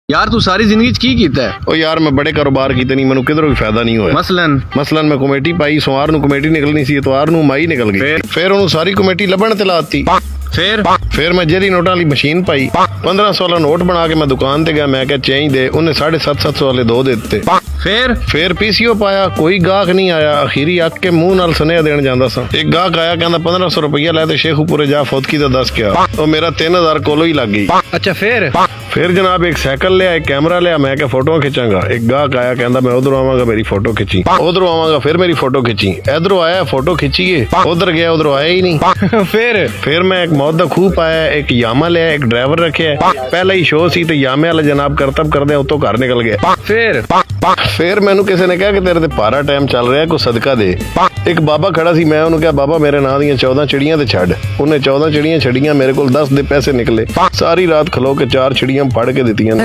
यार तू सारी जिंदगी च की कीता है? ओ यार मैं बड़े कारोबार कीते नहीं, मैनू किधरों भी फायदा नहीं होया। मसलन मैं कमेटी पाई, सोमवार ਨੂੰ कमेटी निकलनी सी, इतवार ਨੂੰ माई निकल गई। फिर ਉਹਨੂੰ ਸਾਰੀ कमेटी ਲੱਭਣ ਤੇ ਲਾਤੀ। फिर मैं जेरी नोटा वाली मशीन पाई, 1500 वाला नोट बना के मैं दुकान ते गया, मैं क्या चेंज दे, उन्हें 750 वाले दो देते। फिर पीसीओ पाया, कोई गाहक नहीं आया। अखीरी आक के मुंह नाल सुनेहा देन जांदा सा। एक गाहक आया, कहंदा 1500 रुपया लै ते शेखूपुरे जा, फौतकी दा 10 क्या, तो मेरा 3000 कोलो ही लग गई। अच्छा फिर जनाब एक साइकिल लिया, एक कैमरा लिया, मैं क्या फोटो खिंचांगा। एक गाहक आया, कहंदा मैं उधरों आवांगा, मेरी फोटो खिंची, उधरों आवांगा, फिर मेरी फोटो खिंची, इधरों आया फोटो खिंचीए, उधर गया, उधरों आया ही नहीं। फिर मैं एक मौत दा खूह पाया, एक यामा लिया, एक ड्राइवर रखे, पहला ही शो सी ते यामे वाला जनाब करतब करदे उतों घर निकल गया। फिर मैनू किसी ने कहा कि तेरे ते पारा टाइम चल रहा, कोई सदका दे। एक बाबा खड़ा सी, मैं उन्होंने कहा बाबा मेरे नां दियां 14 चिड़ियां ते छड्ड। उन्हें 14 चिड़ियां छड़ियां, मेरे को 10 दे पैसे निकले। सारी रात खलो के 4 चिड़ियां फड़ के दित्तियां।